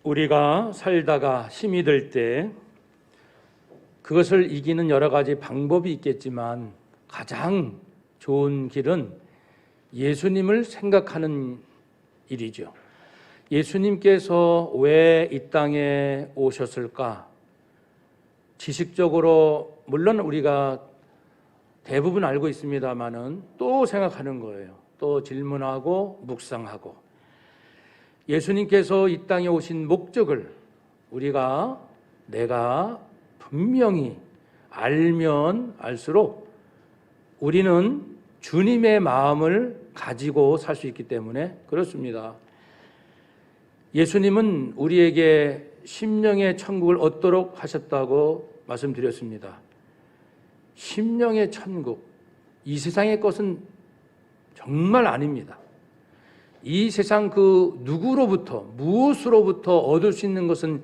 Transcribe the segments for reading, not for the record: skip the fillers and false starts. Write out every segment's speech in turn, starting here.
우리가 살다가 힘이 들 때 그것을 이기는 여러 가지 방법이 있겠지만 가장 좋은 길은 예수님을 생각하는 일이죠. 예수님께서 왜 이 땅에 오셨을까? 지식적으로 물론 우리가 대부분 알고 있습니다만은 또 생각하는 거예요. 또 질문하고 묵상하고. 예수님께서 이 땅에 오신 목적을 내가 분명히 알면 알수록 우리는 주님의 마음을 가지고 살 수 있기 때문에 그렇습니다. 예수님은 우리에게 심령의 천국을 얻도록 하셨다고 말씀드렸습니다. 심령의 천국, 이 세상의 것은 정말 아닙니다. 이 세상 그 누구로부터 무엇으로부터 얻을 수 있는 것은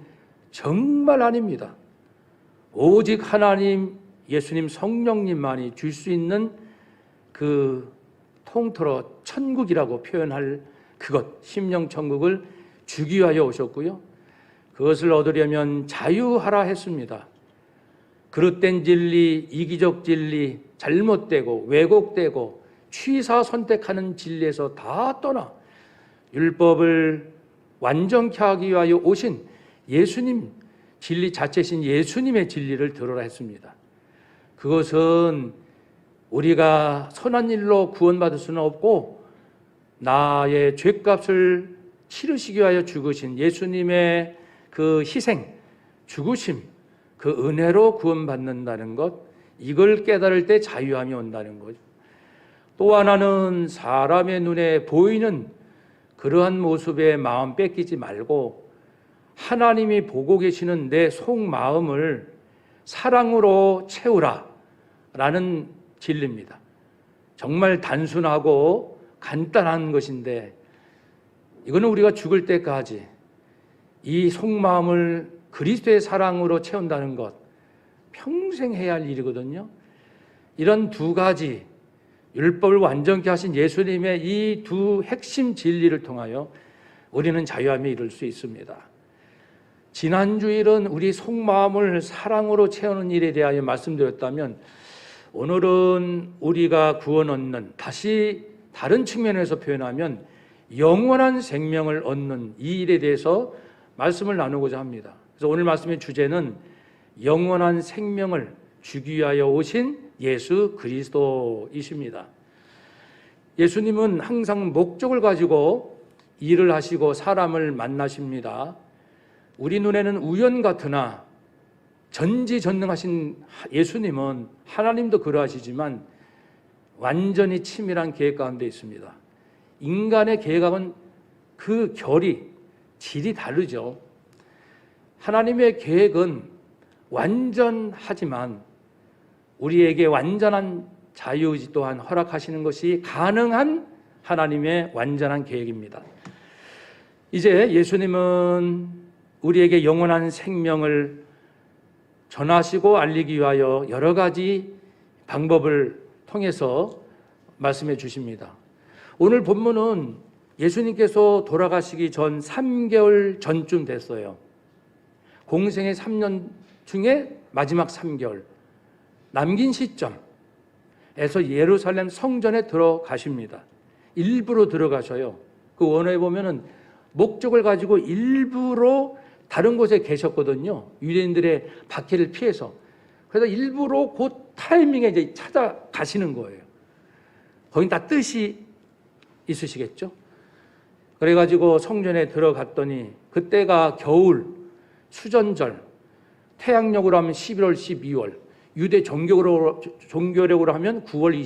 정말 아닙니다. 오직 하나님, 예수님, 성령님만이 줄 수 있는 그 통틀어 천국이라고 표현할 그것, 심령 천국을 주기 위하여 오셨고요. 그것을 얻으려면 자유하라 했습니다. 그릇된 진리, 이기적 진리, 잘못되고 왜곡되고 취사 선택하는 진리에서 다 떠나 율법을 완전케 하기 위하여 오신 예수님, 진리 자체신 예수님의 진리를 들으라 했습니다. 그것은 우리가 선한 일로 구원받을 수는 없고 나의 죄값을 치르시기 위하여 죽으신 예수님의 그 희생, 죽으심, 그 은혜로 구원받는다는 것, 이걸 깨달을 때 자유함이 온다는 거죠. 또 하나는 사람의 눈에 보이는 그러한 모습에 마음 뺏기지 말고 하나님이 보고 계시는 내 속마음을 사랑으로 채우라 라는 진리입니다. 정말 단순하고 간단한 것인데 이거는 우리가 죽을 때까지 이 속마음을 그리스도의 사랑으로 채운다는 것 평생 해야 할 일이거든요. 이런 두 가지 율법을 완전케 하신 예수님의 이 두 핵심 진리를 통하여 우리는 자유함에 이룰 수 있습니다. 지난 주일은 우리 속마음을 사랑으로 채우는 일에 대하여 말씀드렸다면 오늘은 우리가 구원 얻는, 다시 다른 측면에서 표현하면 영원한 생명을 얻는 이 일에 대해서 말씀을 나누고자 합니다. 그래서 오늘 말씀의 주제는 영원한 생명을 주기 위하여 오신 예수 그리스도이십니다. 예수님은 항상 목적을 가지고 일을 하시고 사람을 만나십니다. 우리 눈에는 우연 같으나 전지전능하신 예수님은 하나님도 그러하시지만 완전히 치밀한 계획 가운데 있습니다. 인간의 계획하고는 그 결이, 질이 다르죠. 하나님의 계획은 완전하지만 우리에게 완전한 자유의지 또한 허락하시는 것이 가능한 하나님의 완전한 계획입니다. 이제 예수님은 우리에게 영원한 생명을 전하시고 알리기 위하여 여러 가지 방법을 통해서 말씀해 주십니다. 오늘 본문은 예수님께서 돌아가시기 전 3개월 전쯤 됐어요. 공생의 3년 중에 마지막 3개월 남긴 시점에서 예루살렘 성전에 들어가십니다. 일부러 들어가셔요. 그 원어에 보면은 목적을 가지고 일부러 다른 곳에 계셨거든요. 유대인들의 박해를 피해서. 그래서 일부러 그 타이밍에 이제 찾아가시는 거예요. 거긴 다 뜻이 있으시겠죠? 그래가지고 성전에 들어갔더니 그때가 겨울, 수전절, 태양력으로 하면 11월, 12월, 유대 종교력으로 하면 9월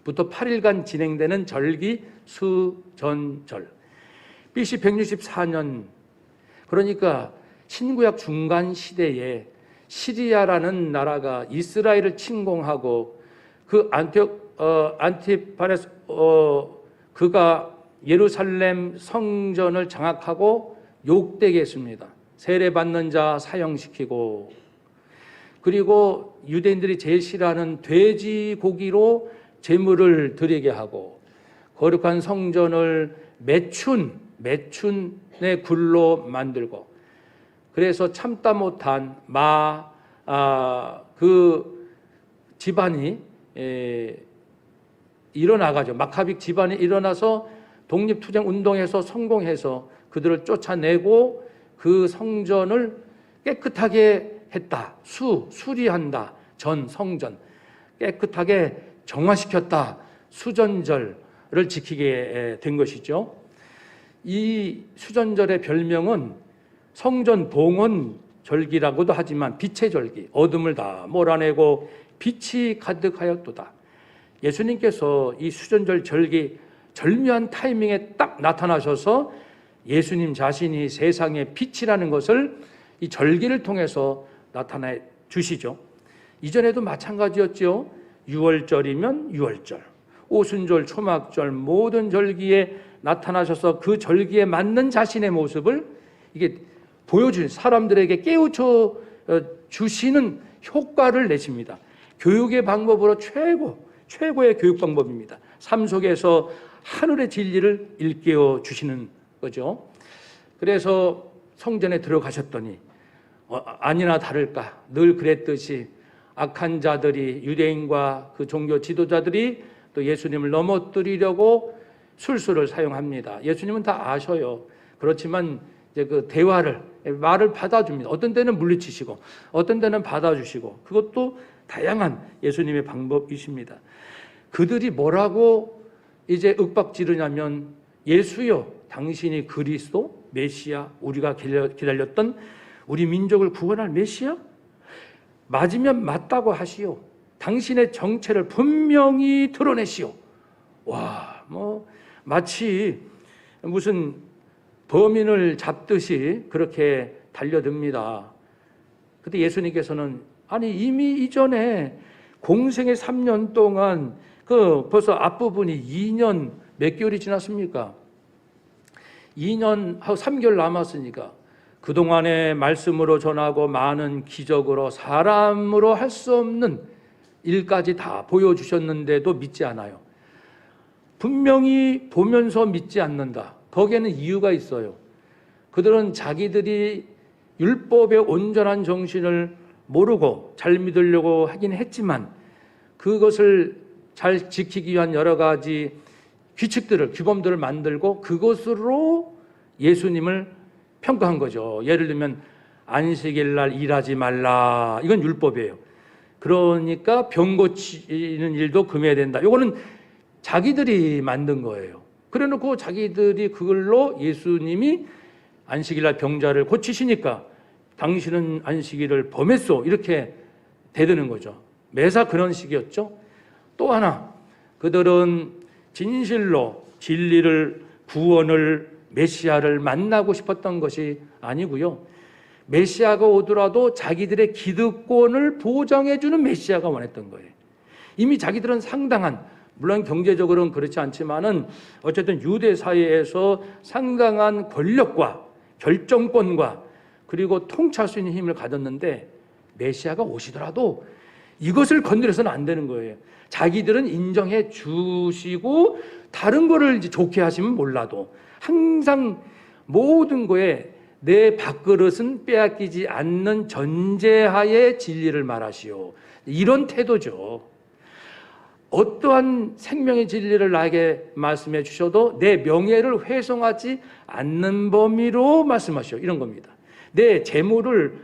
25일부터 8일간 진행되는 절기 수전절. BC 164년, 그러니까 신구약 중간 시대에 시리아라는 나라가 이스라엘을 침공하고 그 안티파네스 그가 예루살렘 성전을 장악하고 욕되게 했습니다. 세례받는 자 사형시키고, 그리고 유대인들이 제일 싫어하는 돼지고기로 제물을 드리게 하고, 거룩한 성전을 매춘의 굴로 만들고, 그래서 참다 못한 그 집안이 일어나가죠. 마카빅 집안이 일어나서 독립투쟁 운동에서 성공해서 그들을 쫓아내고 그 성전을 깨끗하게 했다. 수리한다. 성전 깨끗하게 정화시켰다. 수전절을 지키게 된 것이죠. 이 수전절의 별명은 성전 봉헌 절기라고도 하지만 빛의 절기, 어둠을 다 몰아내고 빛이 가득하였도다. 예수님께서 이 수전절 절기 절묘한 타이밍에 딱 나타나셔서 예수님 자신이 세상의 빛이라는 것을 이 절기를 통해서 나타내 주시죠. 이전에도 마찬가지였죠. 6월절이면 6월절, 오순절, 초막절 모든 절기에 나타나셔서 그 절기에 맞는 자신의 모습을 이게 보여주는, 사람들에게 깨우쳐 주시는 효과를 내십니다. 교육의 방법으로 최고의 교육 방법입니다. 삶 속에서 하늘의 진리를 일깨워 주시는 거죠. 그래서 성전에 들어가셨더니 아니나 다를까 늘 그랬듯이 악한 자들이, 유대인과 그 종교 지도자들이 또 예수님을 넘어뜨리려고 술수를 사용합니다. 예수님은 다 아셔요. 그렇지만 이제 그 말을 받아줍니다. 어떤 때는 물리치시고 어떤 때는 받아주시고, 그것도 다양한 예수님의 방법이십니다. 그들이 뭐라고 이제 윽박지르냐면, 예수여 당신이 그리스도 메시아, 우리가 기다렸던 우리 민족을 구원할 메시아? 맞으면 맞다고 하시오. 당신의 정체를 분명히 드러내시오. 와, 마치 무슨 범인을 잡듯이 그렇게 달려듭니다. 그때 예수님께서는 이미 이전에 공생의 3년 동안 벌써 앞부분이 2년 몇 개월이 지났습니까? 2년하고 3개월 남았으니까 그동안의 말씀으로 전하고 많은 기적으로 사람으로 할 수 없는 일까지 다 보여주셨는데도 믿지 않아요. 분명히 보면서 믿지 않는다. 거기에는 이유가 있어요. 그들은 자기들이 율법의 온전한 정신을 모르고 잘 믿으려고 하긴 했지만 그것을 잘 지키기 위한 여러 가지 규범들을 만들고 그것으로 예수님을 평가한 거죠. 예를 들면 안식일 날 일하지 말라. 이건 율법이에요. 그러니까 병 고치는 일도 금해야 된다. 이거는 자기들이 만든 거예요. 그래놓고 자기들이 그걸로 예수님이 안식일 날 병자를 고치시니까 당신은 안식일을 범했소. 이렇게 대드는 거죠. 매사 그런 식이었죠. 또 하나, 그들은 진실로 진리를, 구원을, 메시아를 만나고 싶었던 것이 아니고요. 메시아가 오더라도 자기들의 기득권을 보장해주는 메시아가 원했던 거예요. 이미 자기들은 상당한, 물론 경제적으로는 그렇지 않지만은 어쨌든 유대 사회에서 상당한 권력과 결정권과 그리고 통치할 수 있는 힘을 가졌는데 메시아가 오시더라도 이것을 건드려서는 안 되는 거예요. 자기들은 인정해 주시고 다른 거를 이제 좋게 하시면 몰라도 항상 모든 거에 내 밥그릇은 빼앗기지 않는 전제하에 진리를 말하시오. 이런 태도죠. 어떠한 생명의 진리를 나에게 말씀해 주셔도 내 명예를 훼손하지 않는 범위로 말씀하시오. 이런 겁니다. 내 재물을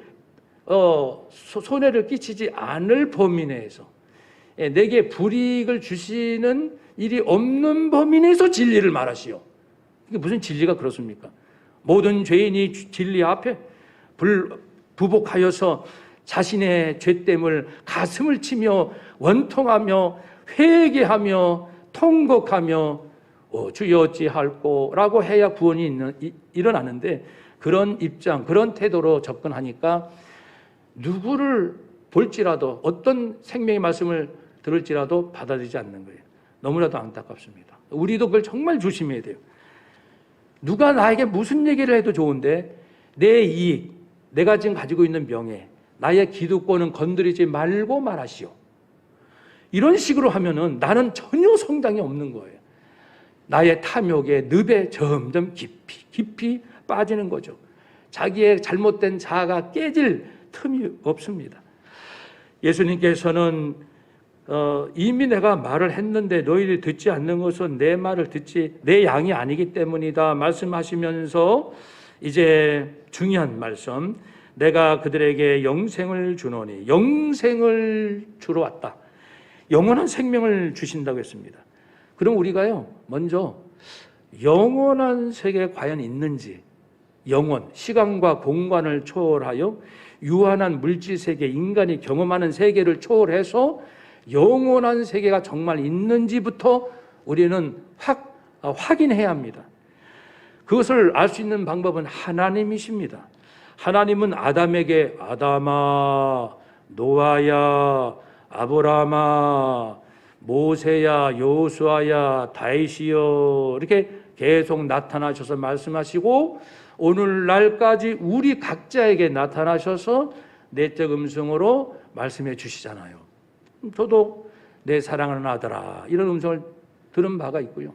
손해를 끼치지 않을 범위 내에서, 내게 불이익을 주시는 일이 없는 범위 내에서 진리를 말하시오. 이게 무슨 진리가 그렇습니까? 모든 죄인이 진리 앞에 부복하여서 자신의 죄됨을 가슴을 치며 원통하며 회개하며 통곡하며 주여 어찌할꼬라고 해야 구원이 일어나는데, 그런 입장, 그런 태도로 접근하니까 누구를 볼지라도, 어떤 생명의 말씀을 들을지라도 받아들이지 않는 거예요. 너무나도 안타깝습니다. 우리도 그걸 정말 조심해야 돼요. 누가 나에게 무슨 얘기를 해도 좋은데 내 이익, 내가 지금 가지고 있는 명예, 나의 기득권은 건드리지 말고 말하시오. 이런 식으로 하면은 나는 전혀 성당이 없는 거예요. 나의 탐욕의 늪에 점점 깊이 빠지는 거죠. 자기의 잘못된 자아가 깨질 틈이 없습니다. 예수님께서는 이미 내가 말을 했는데 너희들이 듣지 않는 것은 내 말을 듣지 내 양이 아니기 때문이다 말씀하시면서 이제 중요한 말씀, 내가 그들에게 영생을 주노니, 영생을 주러 왔다. 영원한 생명을 주신다고 했습니다. 그럼 우리가요, 먼저 영원한 세계에 과연 있는지, 영원, 시간과 공간을 초월하여 유한한 물질 세계, 인간이 경험하는 세계를 초월해서 영원한 세계가 정말 있는지부터 우리는 확인해야 합니다. 그것을 알 수 있는 방법은 하나님이십니다. 하나님은 아담에게 아담아, 노아야, 아브라함아, 모세야, 여호수아야, 다윗이여 이렇게 계속 나타나셔서 말씀하시고 오늘날까지 우리 각자에게 나타나셔서 내적 음성으로 말씀해 주시잖아요. 저도 내 사랑하는 아들아 이런 음성을 들은 바가 있고요.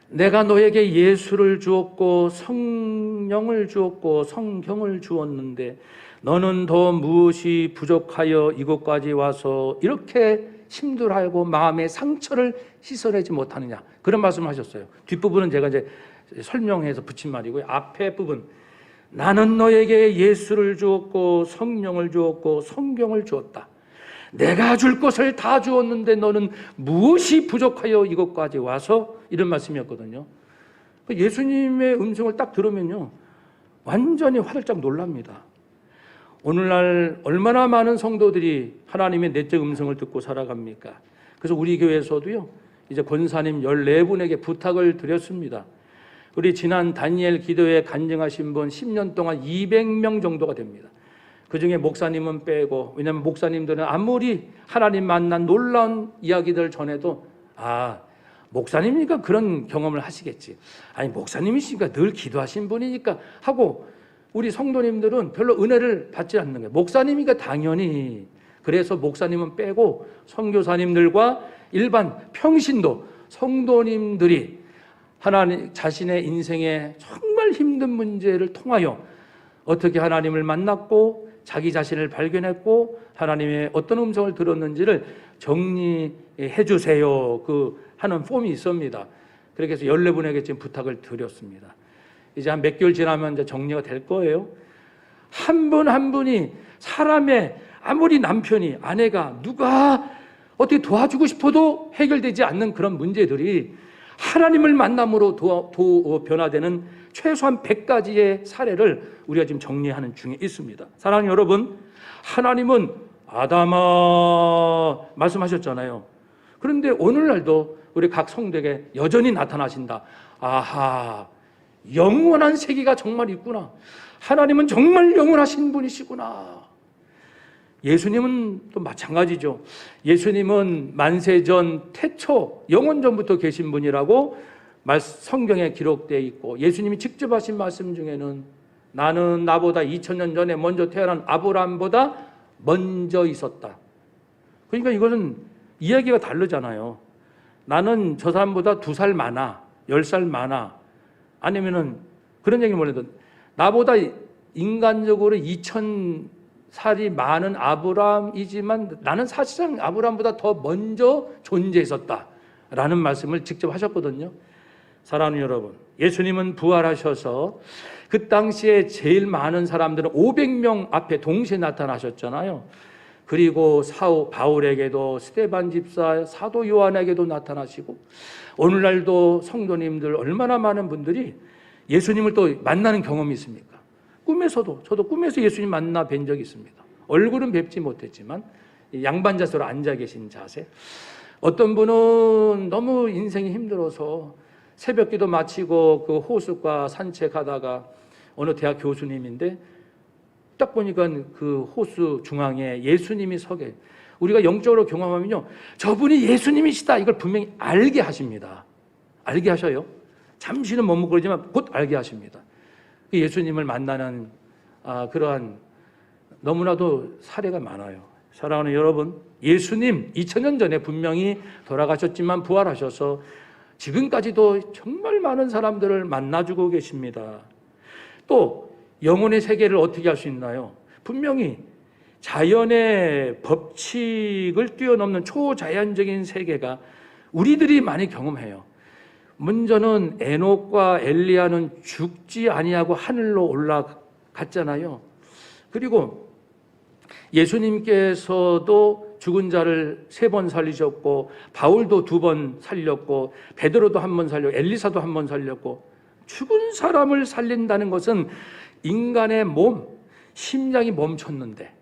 내가 너에게 예수를 주었고 성령을 주었고 성경을 주었는데 너는 더 무엇이 부족하여 이곳까지 와서 이렇게 힘들어하고 마음의 상처를 씻어내지 못하느냐, 그런 말씀을 하셨어요. 뒷부분은 제가 이제 설명해서 붙인 말이고요. 앞에 부분, 나는 너에게 예수를 주었고 성령을 주었고 성경을 주었다. 내가 줄 것을 다 주었는데 너는 무엇이 부족하여 이것까지 와서, 이런 말씀이었거든요. 예수님의 음성을 딱 들으면요 완전히 화들짝 놀랍니다. 오늘날 얼마나 많은 성도들이 하나님의 내적 음성을 듣고 살아갑니까? 그래서 우리 교회에서도요 이제 권사님 14분에게 부탁을 드렸습니다. 우리 지난 다니엘 기도회 간증하신 분 10년 동안 200명 정도가 됩니다. 그중에 목사님은 빼고, 왜냐하면 목사님들은 아무리 하나님 만난 놀라운 이야기들 전해도 목사님이니까 그런 경험을 하시겠지, 아니 목사님이시니까 늘 기도하신 분이니까 하고, 우리 성도님들은 별로 은혜를 받지 않는 거예요. 목사님이니까 당연히. 그래서 목사님은 빼고 선교사님들과 일반 평신도 성도님들이 하나님 자신의 인생에 정말 힘든 문제를 통하여 어떻게 하나님을 만났고 자기 자신을 발견했고 하나님의 어떤 음성을 들었는지를 정리해 주세요. 하는 폼이 있습니다. 그렇게 해서 14분에게 지금 부탁을 드렸습니다. 이제 한 몇 개월 지나면 이제 정리가 될 거예요. 한 분 한 분이 사람의, 아무리 남편이, 아내가, 누가 어떻게 도와주고 싶어도 해결되지 않는 그런 문제들이 하나님을 만남으로 변화되는 최소한 100가지의 사례를 우리가 지금 정리하는 중에 있습니다. 사랑하는 여러분, 하나님은 아담아 말씀하셨잖아요. 그런데 오늘날도 우리 각 성도에게 여전히 나타나신다. 아하, 영원한 세계가 정말 있구나. 하나님은 정말 영원하신 분이시구나. 예수님은 또 마찬가지죠. 예수님은 만세전 태초 영원전부터 계신 분이라고 성경에 기록되어 있고, 예수님이 직접 하신 말씀 중에는 나는 나보다 2000년 전에 먼저 태어난 아브라함보다 먼저 있었다. 그러니까 이것은 이야기가 다르잖아요. 나는 저 사람보다 2살 많아, 10살 많아, 아니면은 그런 얘기 몰라도 나보다 인간적으로 2000살이 많은 아브라함이지만 나는 사실상 아브라함보다 더 먼저 존재했었다라는 말씀을 직접 하셨거든요. 사랑하는 여러분, 예수님은 부활하셔서 그 당시에 제일 많은 사람들은 500명 앞에 동시에 나타나셨잖아요. 그리고 바울에게도, 스데반 집사, 사도 요한에게도 나타나시고, 오늘날도 성도님들 얼마나 많은 분들이 예수님을 또 만나는 경험이 있습니까? 꿈에서도, 저도 꿈에서 예수님 만나 뵌 적이 있습니다. 얼굴은 뵙지 못했지만 양반 자세로 앉아 계신 자세. 어떤 분은 너무 인생이 힘들어서 새벽기도 마치고 그 호숫가 산책하다가, 어느 대학 교수님인데 딱 보니까 그 호수 중앙에 예수님이 서게, 우리가 영적으로 경험하면요 저분이 예수님이시다 이걸 분명히 알게 하십니다. 알게 하셔요. 잠시는 머뭇거리지만 곧 알게 하십니다. 예수님을 만나는 그러한 너무나도 사례가 많아요. 사랑하는 여러분, 예수님 2000년 전에 분명히 돌아가셨지만 부활하셔서 지금까지도 정말 많은 사람들을 만나주고 계십니다. 또 영혼의 세계를 어떻게 할 수 있나요? 분명히 자연의 법칙을 뛰어넘는 초자연적인 세계가 우리들이 많이 경험해요. 먼저는 에녹과 엘리야는 죽지 아니하고 하늘로 올라갔잖아요. 그리고 예수님께서도 죽은 자를 3번 살리셨고, 바울도 2번 살렸고, 베드로도 1번 살렸고, 엘리사도 1번 살렸고, 죽은 사람을 살린다는 것은 인간의 몸, 심장이 멈췄는데,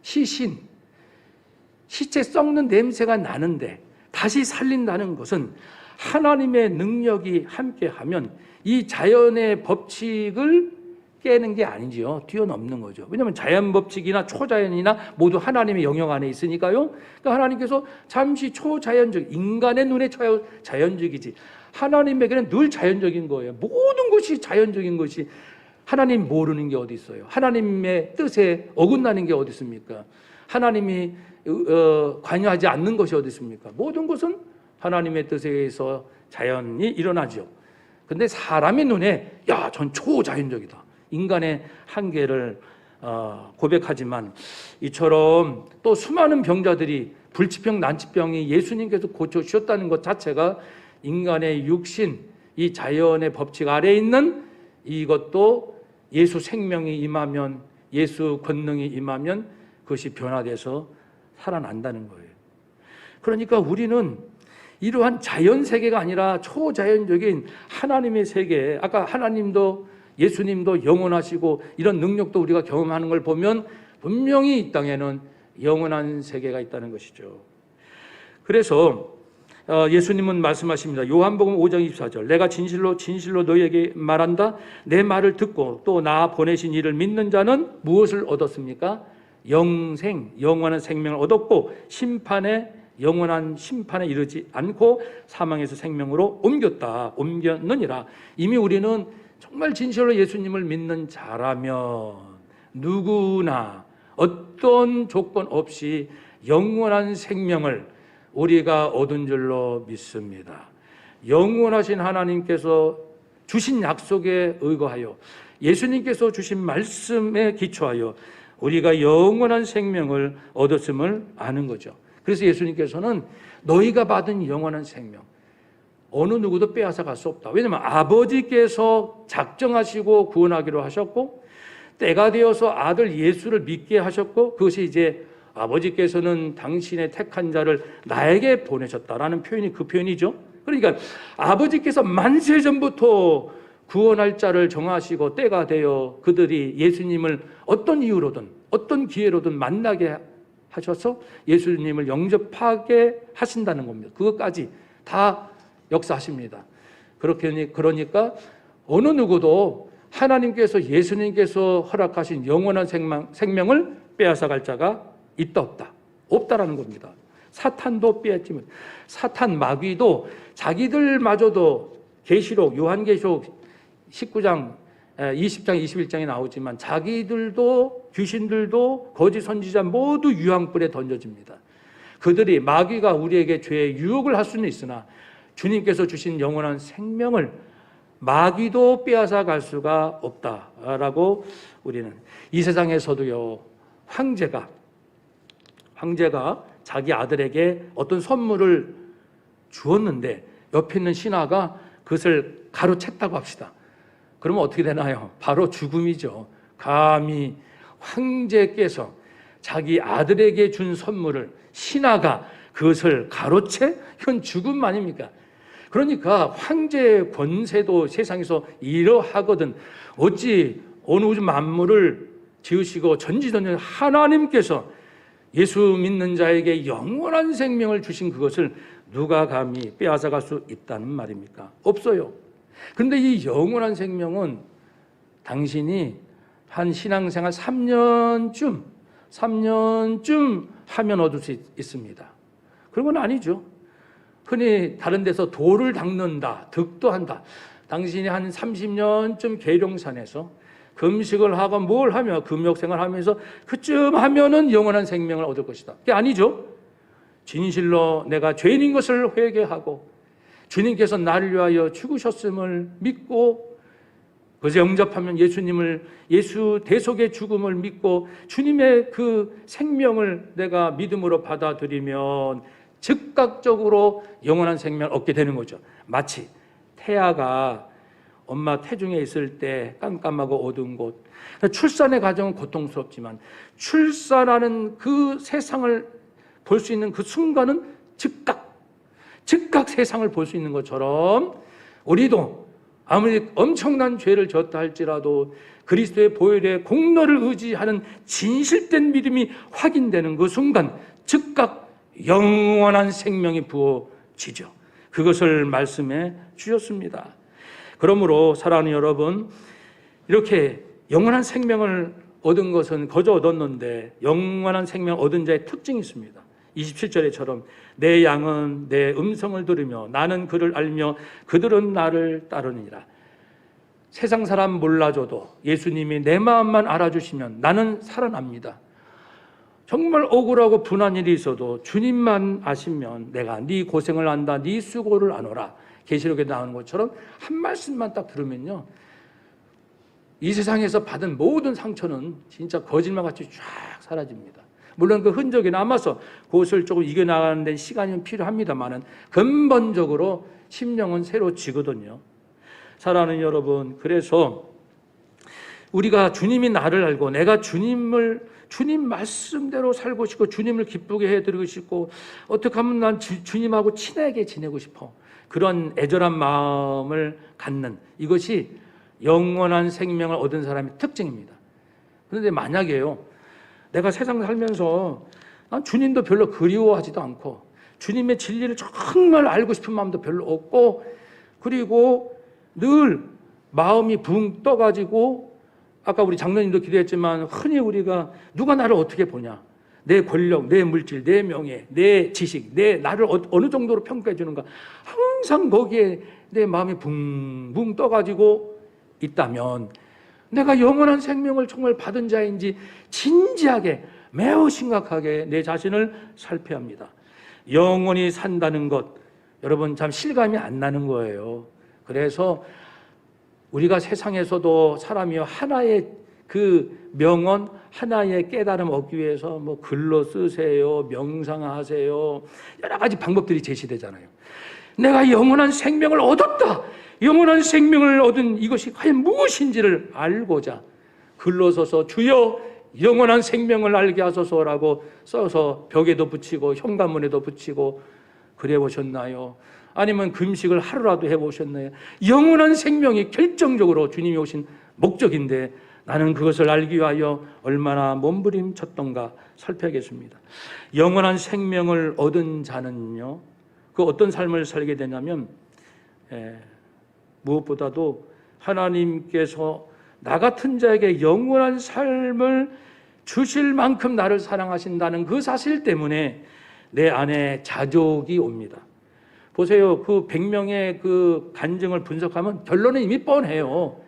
시체 썩는 냄새가 나는데 다시 살린다는 것은 하나님의 능력이 함께하면 이 자연의 법칙을 깨는 게 아니지요. 뛰어넘는 거죠. 왜냐하면 자연 법칙이나 초자연이나 모두 하나님의 영역 안에 있으니까요. 그러니까 하나님께서 잠시 초자연적, 인간의 눈에 자연적이지 하나님에게는 늘 자연적인 거예요. 모든 것이 자연적인 것이, 하나님 모르는 게 어디 있어요? 하나님의 뜻에 어긋나는 게 어디 있습니까? 하나님이 관여하지 않는 것이 어디 있습니까? 모든 것은 하나님의 뜻에 의해서 자연이 일어나죠. 근데 사람의 눈에 야, 전 초자연적이다, 인간의 한계를 고백하지만, 이처럼 또 수많은 병자들이 불치병, 난치병이 예수님께서 고쳐주셨다는 것 자체가 인간의 육신, 이 자연의 법칙 아래에 있는 이것도 예수 생명이 임하면, 예수 권능이 임하면 그것이 변화돼서 살아난다는 거예요. 그러니까 우리는 이러한 자연 세계가 아니라 초자연적인 하나님의 세계, 아까 하나님도 예수님도 영원하시고 이런 능력도 우리가 경험하는 걸 보면 분명히 이 땅에는 영원한 세계가 있다는 것이죠. 그래서 예수님은 말씀하십니다. 요한복음 5장 24절, 내가 진실로 진실로 너희에게 말한다. 내 말을 듣고 또 나 보내신 이를 믿는 자는 무엇을 얻었습니까? 영생, 영원한 생명을 얻었고 영원한 심판에 이르지 않고 사망에서 생명으로 옮겼느니라. 이미 우리는 정말 진실로 예수님을 믿는 자라면 누구나 어떤 조건 없이 영원한 생명을 우리가 얻은 줄로 믿습니다. 영원하신 하나님께서 주신 약속에 의거하여, 예수님께서 주신 말씀에 기초하여 우리가 영원한 생명을 얻었음을 아는 거죠. 그래서 예수님께서는 너희가 받은 영원한 생명, 어느 누구도 빼앗아 갈 수 없다. 왜냐하면 아버지께서 작정하시고 구원하기로 하셨고, 때가 되어서 아들 예수를 믿게 하셨고, 그것이 이제 아버지께서는 당신의 택한 자를 나에게 보내셨다라는 표현이 그 표현이죠. 그러니까 아버지께서 만세전부터 구원할 자를 정하시고 때가 되어 그들이 예수님을 어떤 이유로든 어떤 기회로든 만나게 하셔서 예수님을 영접하게 하신다는 겁니다. 그것까지 다 역사하십니다. 그러니까 어느 누구도 하나님께서, 예수님께서 허락하신 영원한 생명을 빼앗아갈 자가 있다 없다? 없다라는 겁니다. 사탄도 빼앗지만, 사탄 마귀도 자기들마저도 계시록, 요한계시록 19장 20장 21장에 나오지만 자기들도, 귀신들도, 거짓 선지자 모두 유황불에 던져집니다. 그들이, 마귀가 우리에게 죄의 유혹을 할 수는 있으나 주님께서 주신 영원한 생명을 마귀도 빼앗아 갈 수가 없다라고 우리는, 이 세상에서도요, 황제가 자기 아들에게 어떤 선물을 주었는데 옆에 있는 신하가 그것을 가로챘다고 합시다. 그러면 어떻게 되나요? 바로 죽음이죠. 감히 황제께서 자기 아들에게 준 선물을 신하가 그것을 가로채? 이건 죽음 아닙니까? 그러니까 황제의 권세도 세상에서 이러하거든. 어찌 어느 우주 만물을 지으시고 전지전능 하나님께서 예수 믿는 자에게 영원한 생명을 주신 그것을 누가 감히 빼앗아갈 수 있다는 말입니까? 없어요. 그런데 이 영원한 생명은 당신이 한 신앙생활 3년쯤 하면 얻을 수 있습니다. 그런 건 아니죠. 흔히 다른 데서 돌을 닦는다, 득도한다. 당신이 한 30년쯤 계룡산에서 금식을 하고 뭘 하며 금욕생활을 하면서 그쯤 하면은 영원한 생명을 얻을 것이다. 그게 아니죠. 진실로 내가 죄인인 것을 회개하고 주님께서 나를 위하여 죽으셨음을 믿고 그래서 영접하면 예수님을, 예수 대속의 죽음을 믿고 주님의 그 생명을 내가 믿음으로 받아들이면 즉각적으로 영원한 생명을 얻게 되는 거죠. 마치 태아가 엄마 태중에 있을 때 깜깜하고 어두운 곳, 출산의 과정은 고통스럽지만 출산하는 그 세상을 볼 수 있는 그 순간은 즉각 세상을 볼 수 있는 것처럼 우리도 아무리 엄청난 죄를 졌다 할지라도 그리스도의 보혈의 공로를 의지하는 진실된 믿음이 확인되는 그 순간 즉각 영원한 생명이 부어지죠. 그것을 말씀해 주셨습니다. 그러므로 사랑하는 여러분, 이렇게 영원한 생명을 얻은 것은 거저 얻었는데 영원한 생명을 얻은 자의 특징이 있습니다. 27절에처럼 내 양은 내 음성을 들으며 나는 그를 알며 그들은 나를 따르니라. 세상 사람 몰라줘도 예수님이 내 마음만 알아주시면 나는 살아납니다. 정말 억울하고 분한 일이 있어도 주님만 아시면 내가 네 고생을 안다, 네 수고를 아노라. 계시록에 나오는 것처럼 한 말씀만 딱 들으면요, 이 세상에서 받은 모든 상처는 진짜 거짓말같이 쫙 사라집니다. 물론 그 흔적이 남아서 그것을 조금 이겨나가는 데 시간이 필요합니다만 근본적으로 심령은 새로지거든요. 사랑하는 여러분, 그래서 우리가 주님이 나를 알고 내가 주님 말씀대로 살고 싶고 주님을 기쁘게 해드리고 싶고 어떻게 하면 난 주님하고 친하게 지내고 싶어, 그런 애절한 마음을 갖는, 이것이 영원한 생명을 얻은 사람의 특징입니다. 그런데 만약에요, 내가 세상 살면서 난 주님도 별로 그리워하지도 않고 주님의 진리를 정말 알고 싶은 마음도 별로 없고, 그리고 늘 마음이 붕 떠가지고, 아까 우리 장로님도 기도했지만 흔히 우리가 누가 나를 어떻게 보냐, 내 권력, 내 물질, 내 명예, 내 지식, 나를 어느 정도로 평가해 주는가, 항상 거기에 내 마음이 붕붕 떠가지고 있다면 내가 영원한 생명을 정말 받은 자인지 진지하게, 매우 심각하게 내 자신을 살펴야 합니다. 영원히 산다는 것, 여러분 참 실감이 안 나는 거예요. 그래서 우리가 세상에서도 사람이요, 하나의 그 명언, 하나의 깨달음 얻기 위해서 뭐 글로 쓰세요, 명상하세요, 여러 가지 방법들이 제시되잖아요. 내가 영원한 생명을 얻었다, 영원한 생명을 얻은 이것이 과연 무엇인지를 알고자 글로 써서 주여 영원한 생명을 알게 하소서라고 써서 벽에도 붙이고 현관문에도 붙이고 그래 보셨나요? 아니면 금식을 하루라도 해보셨나요? 영원한 생명이 결정적으로 주님이 오신 목적인데 나는 그것을 알기 위하여 얼마나 몸부림쳤던가 살펴야겠습니다. 영원한 생명을 얻은 자는요, 그 어떤 삶을 살게 되냐면 무엇보다도 하나님께서 나 같은 자에게 영원한 삶을 주실 만큼 나를 사랑하신다는 그 사실 때문에 내 안에 자족이 옵니다. 보세요, 그 100명의 그 간증을 분석하면 결론은 이미 뻔해요.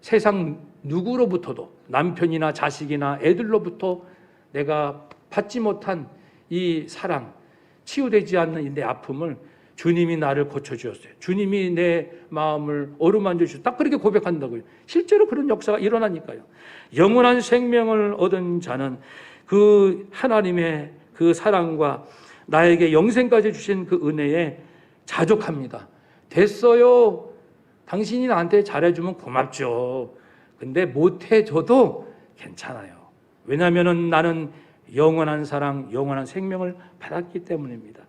세상 누구로부터도, 남편이나 자식이나 애들로부터 내가 받지 못한 이 사랑, 치유되지 않는 내 아픔을 주님이 나를 고쳐주었어요. 주님이 내 마음을 어루만져 주셨어요. 딱 그렇게 고백한다고요. 실제로 그런 역사가 일어나니까요. 영원한 생명을 얻은 자는 그 하나님의 그 사랑과 나에게 영생까지 주신 그 은혜에 자족합니다. 됐어요. 당신이 나한테 잘해주면 고맙죠. 근데 못해줘도 괜찮아요. 왜냐하면 나는 영원한 사랑, 영원한 생명을 받았기 때문입니다.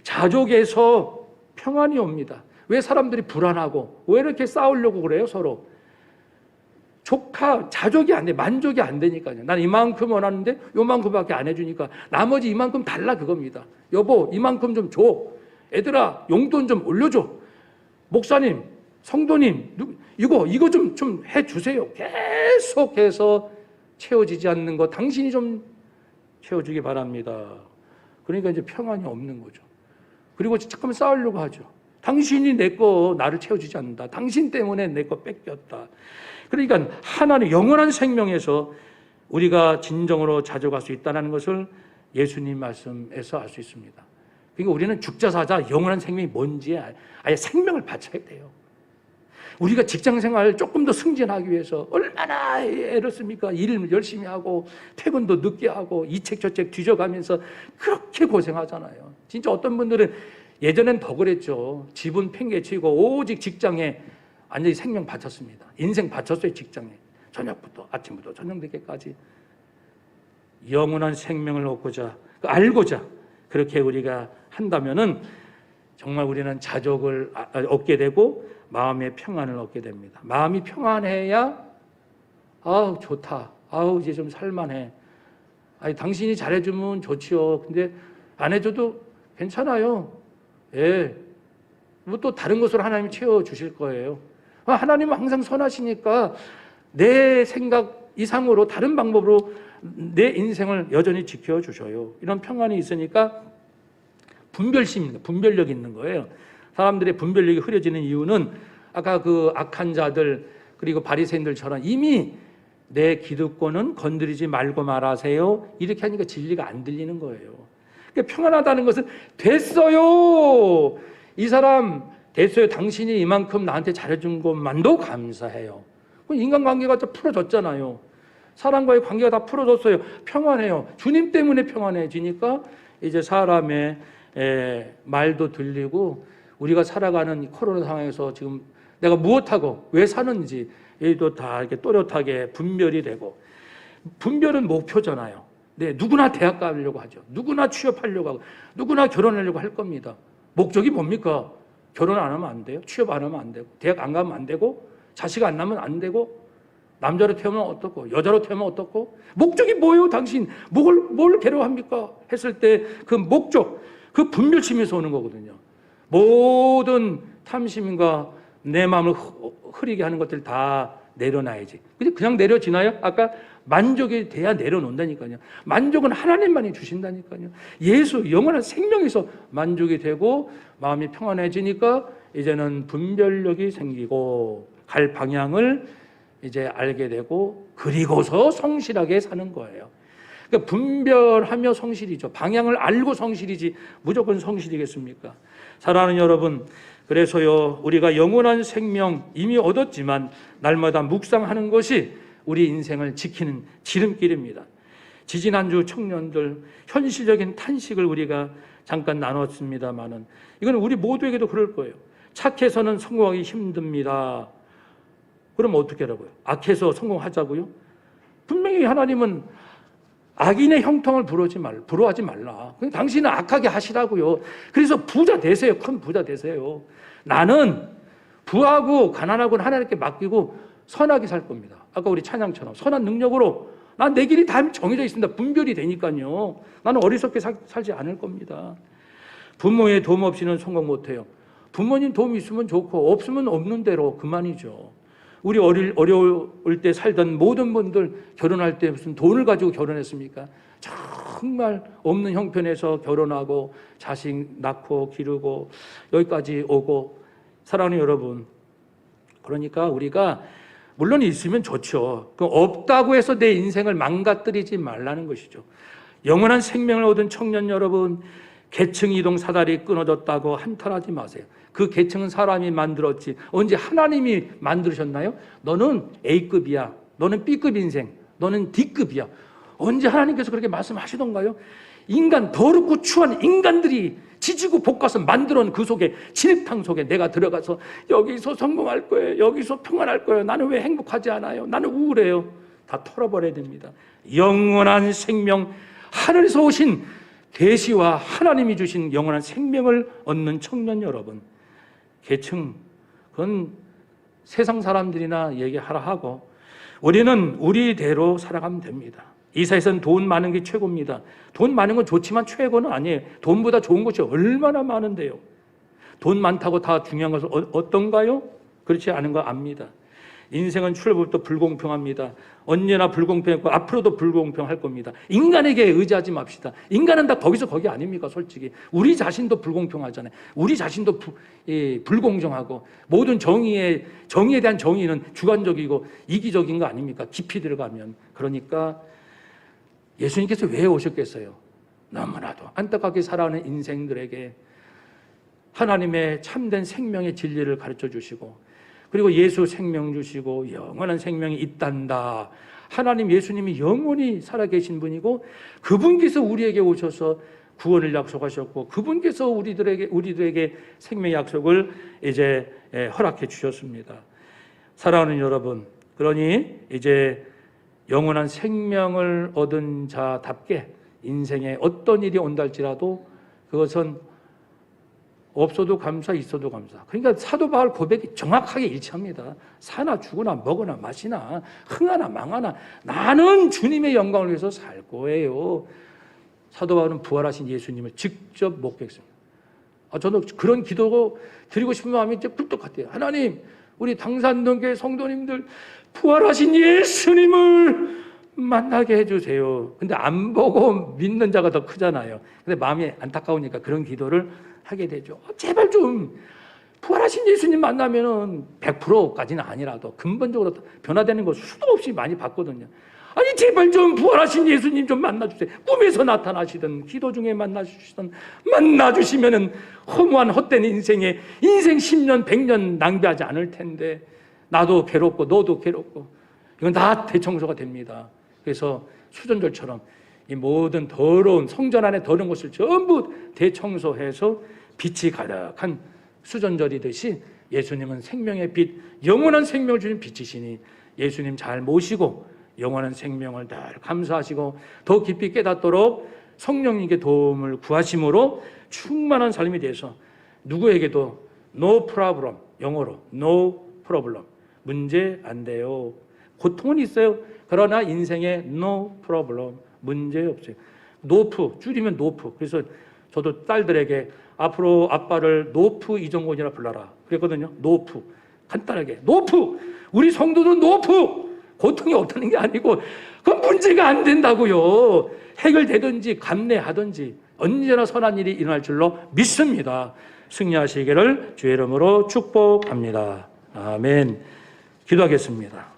자족에서 평안이 옵니다. 왜 사람들이 불안하고 왜 이렇게 싸우려고 그래요, 서로? 자족이 안 돼, 만족이 안 되니까요. 난 이만큼 원하는데 요만큼밖에 안 해주니까 나머지 이만큼 달라, 그겁니다. 여보, 이만큼 좀 줘. 애들아, 용돈 좀 올려줘. 목사님, 성도님, 이거 좀 해주세요. 계속해서 채워지지 않는 거 당신이 좀 채워주기 바랍니다. 그러니까 이제 평안이 없는 거죠. 그리고 잠깐만 싸우려고 하죠. 당신이 내 거 나를 채워주지 않는다. 당신 때문에 내 거 뺏겼다. 그러니까 하나님 영원한 생명에서 우리가 진정으로 자족할 수 있다는 것을 예수님 말씀에서 알 수 있습니다. 그러니까 우리는 죽자 사자 영원한 생명이 뭔지 아예 생명을 바쳐야 돼요. 우리가 직장생활 조금 더 승진하기 위해서 얼마나 애를 씁니까? 일을 열심히 하고 퇴근도 늦게 하고 이 책 저 책 뒤져가면서 그렇게 고생하잖아요. 진짜 어떤 분들은 예전엔 더 그랬죠. 집은 팽개치고 오직 직장에 완전히 생명 바쳤습니다. 인생 바쳤어요. 직장에. 저녁부터 아침부터 저녁 늦게까지 영원한 생명을 얻고자 알고자 그렇게 우리가 한다면은 정말 우리는 자족을 얻게 되고 마음의 평안을 얻게 됩니다. 마음이 평안해야 아우 좋다. 아우 이제 좀 살만해. 아니 당신이 잘해주면 좋지요. 근데 안 해줘도 괜찮아요. 예. 뭐 또 다른 것으로 하나님이 채워주실 거예요. 하나님은 항상 선하시니까 내 생각 이상으로 다른 방법으로 내 인생을 여전히 지켜주셔요. 이런 평안이 있으니까 분별심입니다. 분별력이 있는 거예요. 사람들의 분별력이 흐려지는 이유는 아까 그 악한 자들 그리고 바리새인들처럼 이미 내 기득권은 건드리지 말고 말하세요. 이렇게 하니까 진리가 안 들리는 거예요. 그러니까 평안하다는 것은 됐어요. 이 사람 됐어요. 당신이 이만큼 나한테 잘해준 것만도 감사해요. 인간관계가 다 풀어졌잖아요. 사람과의 관계가 다 풀어졌어요. 평안해요. 주님 때문에 평안해지니까 이제 사람의 말도 들리고 우리가 살아가는 코로나 상황에서 지금 내가 무엇하고 왜 사는지 얘도 다 이렇게 또렷하게 분별이 되고 분별은 목표잖아요. 네, 누구나 대학 가려고 하죠. 누구나 취업하려고 하고 누구나 결혼하려고 할 겁니다. 목적이 뭡니까? 결혼 안 하면 안 돼요. 취업 안 하면 안 되고 대학 안 가면 안 되고 자식 안 낳으면 안 되고 남자로 태우면 어떻고 여자로 태우면 어떻고 목적이 뭐예요? 당신 뭘 괴로워합니까? 했을 때 그 목적 그 분별심에서 오는 거거든요. 모든 탐심과 내 마음을 흐리게 하는 것들 다 내려놔야지. 그냥 내려지나요? 아까 만족이 돼야 내려놓는다니까요. 만족은 하나님만이 주신다니까요. 예수 영원한 생명에서 만족이 되고 마음이 평안해지니까 이제는 분별력이 생기고 갈 방향을 이제 알게 되고 그리고서 성실하게 사는 거예요. 그러니까 분별하며 성실이죠. 방향을 알고 성실이지 무조건 성실이겠습니까? 사랑하는 여러분, 그래서요 우리가 영원한 생명 이미 얻었지만 날마다 묵상하는 것이 우리 인생을 지키는 지름길입니다. 지지난주 청년들 현실적인 탄식을 우리가 잠깐 나눴습니다만은 이건 우리 모두에게도 그럴 거예요. 착해서는 성공하기 힘듭니다. 그럼 어떻게 하라고요? 악해서 성공하자고요? 분명히 하나님은 악인의 형통을 부러워하지 말라. 당신은 악하게 하시라고요. 그래서 부자 되세요. 큰 부자 되세요. 나는 부하고 가난하고는 하나님께 맡기고 선하게 살 겁니다. 아까 우리 찬양처럼 선한 능력으로 난 내 길이 다 정해져 있습니다. 분별이 되니까요. 나는 어리석게 살지 않을 겁니다. 부모의 도움 없이는 성공 못해요. 부모님 도움이 있으면 좋고 없으면 없는 대로 그만이죠. 우리 어려울 때 살던 모든 분들 결혼할 때 무슨 돈을 가지고 결혼했습니까? 정말 없는 형편에서 결혼하고 자식 낳고 기르고 여기까지 오고 사랑하는 여러분, 그러니까 우리가 물론 있으면 좋죠. 없다고 해서 내 인생을 망가뜨리지 말라는 것이죠. 영원한 생명을 얻은 청년 여러분, 계층 이동 사다리 끊어졌다고 한탄하지 마세요. 그 계층은 사람이 만들었지 언제 하나님이 만드셨나요? 너는 A급이야. 너는 B급 인생. 너는 D급이야. 언제 하나님께서 그렇게 말씀하시던가요? 인간 더럽고 추한 인간들이 지지고 볶아서 만들어놓은 그 속에 진흙탕 속에 내가 들어가서 여기서 성공할 거예요. 여기서 평안할 거예요. 나는 왜 행복하지 않아요? 나는 우울해요. 다 털어버려야 됩니다. 영원한 생명, 하늘에서 오신 계시와 하나님이 주신 영원한 생명을 얻는 청년 여러분, 계층 그건 세상 사람들이나 얘기하라 하고 우리는 우리대로 살아가면 됩니다. 이 세상에서는 돈 많은 게 최고입니다. 돈 많은 건 좋지만 최고는 아니에요. 돈보다 좋은 것이 얼마나 많은데요. 돈 많다고 다 중요한 것은 어떤가요? 그렇지 않은 거 압니다. 인생은 출발부터 불공평합니다. 언제나 불공평했고 앞으로도 불공평할 겁니다. 인간에게 의지하지 맙시다. 인간은 다 거기서 거기 아닙니까? 솔직히 우리 자신도 불공평하잖아요. 우리 자신도 불공정하고 모든 정의에 대한 정의는 주관적이고 이기적인 거 아닙니까? 깊이 들어가면. 그러니까 예수님께서 왜 오셨겠어요? 너무나도 안타깝게 살아가는 인생들에게 하나님의 참된 생명의 진리를 가르쳐 주시고 그리고 예수 생명 주시고 영원한 생명이 있단다. 하나님 예수님이 영원히 살아계신 분이고 그분께서 우리에게 오셔서 구원을 약속하셨고 그분께서 우리들에게 생명의 약속을 이제 허락해 주셨습니다. 사랑하는 여러분, 그러니 이제 영원한 생명을 얻은 자답게 인생에 어떤 일이 온다 할지라도 그것은 없어도 감사, 있어도 감사. 그러니까 사도 바울 고백이 정확하게 일치합니다. 사나 죽으나 먹으나 마시나 흥하나 망하나 나는 주님의 영광을 위해서 살 거예요. 사도 바울은 부활하신 예수님을 직접 목격했습니다. 저도 그런 기도 드리고 싶은 마음이 이제 꿀떡 같아요. 하나님, 우리 당산동교회 성도님들 부활하신 예수님을 만나게 해주세요. 근데 안 보고 믿는 자가 더 크잖아요. 근데 마음이 안타까우니까 그런 기도를 하게 되죠. 제발 좀 부활하신 예수님 만나면은 100%까지는 아니라도 근본적으로 변화되는 거 수도 없이 많이 봤거든요. 아니 제발 좀 부활하신 예수님 좀 만나주세요. 꿈에서 나타나시든 기도 중에 만나주시든 만나주시면은 허무한 헛된 인생 10년 100년 낭비하지 않을 텐데 나도 괴롭고 너도 괴롭고 이건 다 대청소가 됩니다. 그래서 수전절처럼 이 모든 더러운 성전 안에 더러운 것을 전부 대청소해서 빛이 가득한 수전절이듯이 예수님은 생명의 빛, 영원한 생명을 주신 빛이시니 예수님 잘 모시고 영원한 생명을 늘 감사하시고 더 깊이 깨닫도록 성령님께 도움을 구하심으로 충만한 삶이 돼서 누구에게도 no problem, 영어로 no problem, 문제 안 돼요. 고통은 있어요. 그러나 인생에 no problem, 문제 없어요. 노프, 줄이면 노프. 그래서 저도 딸들에게 앞으로 아빠를 노프 이정곤이라 불러라 그랬거든요. 노프, 간단하게 노프. 우리 성도도 노프. 고통이 없다는 게 아니고 그건 문제가 안 된다고요. 해결되든지 감내하든지 언제나 선한 일이 일어날 줄로 믿습니다. 승리하시기를 주의 이름으로 축복합니다. 아멘. 기도하겠습니다.